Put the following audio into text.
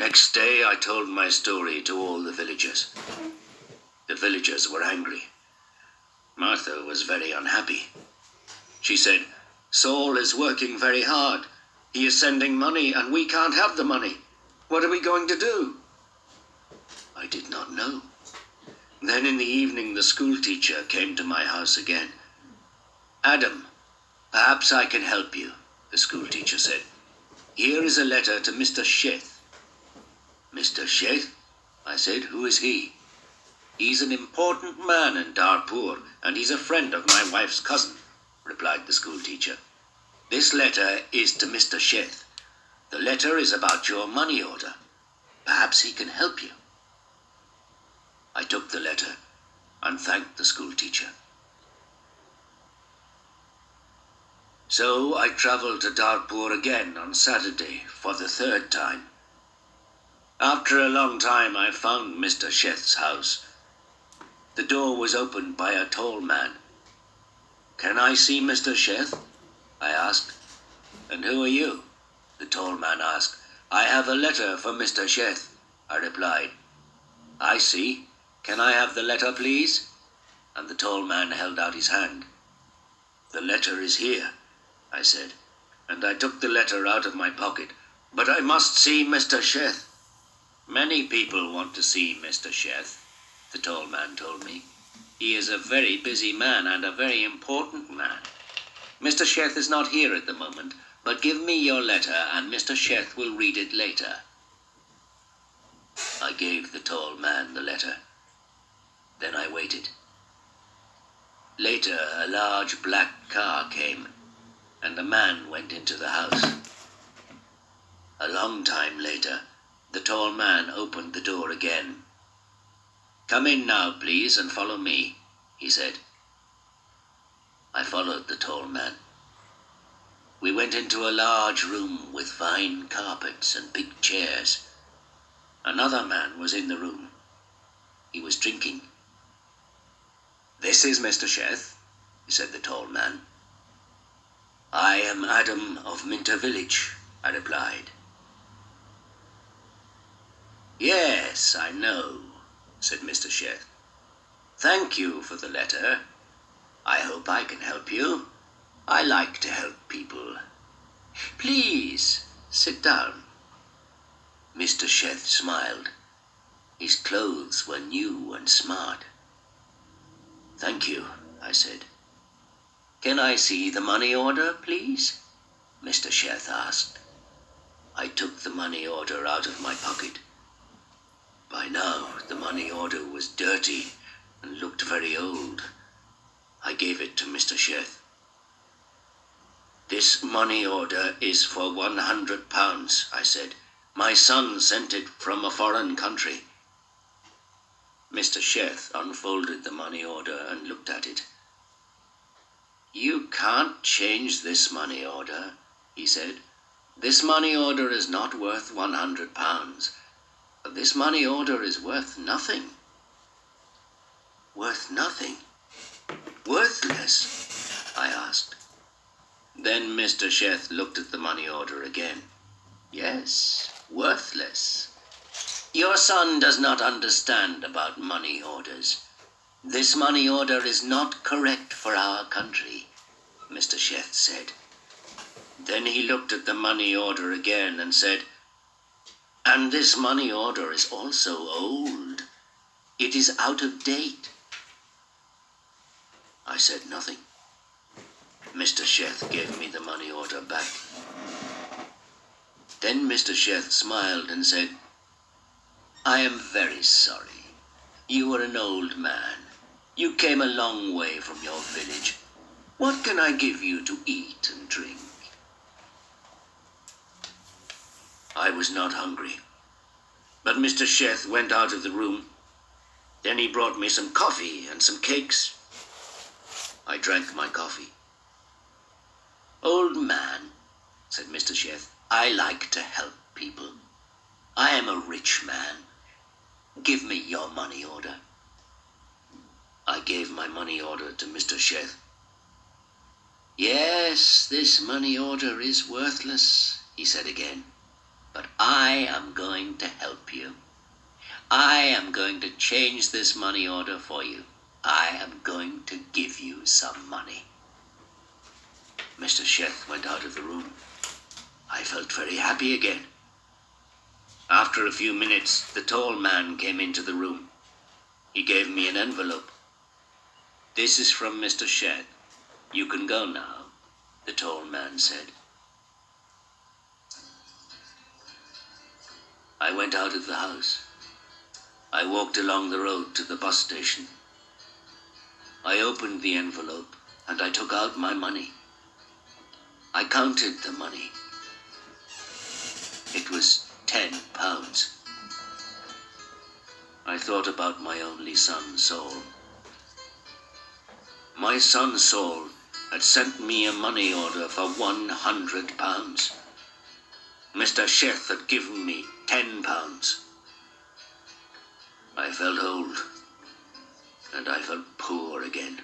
Next day I told my story to all the villagers. The villagers were angry. Martha was very unhappy. She said, "Saul is working very hard. He is sending money and we can't have the money. What are we going to do?" I did not know. Then in the evening the school teacher came to my house again. "Adam, perhaps I can help you," the school teacher said. "Here is a letter to Mr. Sheth." "Mr. Sheth?" I said. "Who is he?" "He's an important man in Darpur, and he's a friend of my wife's cousin," replied the school teacher. "This letter is to Mr. Sheth. The letter is about your money order. Perhaps he can help you." I took the letter and thanked the school teacher. So I traveled to Darpur again on Saturday for the third time. After a long time I found Mr. Sheth's house. The door was opened by a tall man. "Can I see Mr. Sheth?" I asked. "And who are you?" the tall man asked. "I have a letter for Mr. Sheth," I replied. "I see. Can I have the letter, please?" And the tall man held out his hand. "The letter is here," I said, and I took the letter out of my pocket. "But I must see Mr. Sheth." "Many people want to see Mr. Sheth," the tall man told me. "He is a very busy man and a very important man. Mr. Sheth is not here at the moment, but give me your letter and Mr. Sheth will read it later." I gave the tall man the letter. Then I waited. Later, a large black car came, and a man went into the house. A long time later, the tall man opened the door again. "Come in now, please, and follow me," he said. I followed the tall man. We went into a large room with fine carpets and big chairs. Another man was in the room. He was drinking. "This is Mr. Sheth," said the tall man. "I am Adam of Minter village," I replied. "Yes, I know," said Mr. Sheth. "Thank you for the letter. I hope I can help you. I like to help people. Please, sit down." Mr. Sheth smiled. His clothes were new and smart. "Thank you," I said. "Can I see the money order, please?" Mr. Sheth asked. I took the money order out of my pocket. By now, the money order was dirty and looked very old. I gave it to Mr. Sheth. "This money order is for £100, I said. "My son sent it from a foreign country." Mr. Sheth unfolded the money order and looked at it. "You can't change this money order," he said. "This money order is not worth £100. This money order is worth nothing." "Worth nothing? Worthless?" I asked. Then Mr. Sheth looked at the money order again. "Yes, worthless. Your son does not understand about money orders. This money order is not correct for our country," Mr. Sheth said. Then he looked at the money order again and said, "And this money order is also old. It is out of date." I said nothing. Mr. Sheth gave me the money order back. Then Mr. Sheth smiled and said, "I am very sorry. You are an old man. You came a long way from your village. What can I give you to eat and drink?" I was not hungry, but Mr. Sheth went out of the room. Then he brought me some coffee and some cakes. I drank my coffee. "Old man," said Mr. Sheth, "I like to help people. I am a rich man. Give me your money order." I gave my money order to Mr. Sheth. "Yes, this money order is worthless," he said again, "but I am going to I am going to change this money order for you. I am going to give you some money." Mr. Sheth went out of the room. I felt very happy again. After a few minutes, the tall man came into the room. He gave me an envelope. "This is from Mr. Sheth. You can go now," the tall man said. I went out of the house. I walked along the road to the bus station. I opened the envelope and I took out my money. I counted the money. It was £10. I thought about my only son, Saul. My son, Saul, had sent me a money order for £100. Mr. Sheth had given me £10. I felt old, and I felt poor again.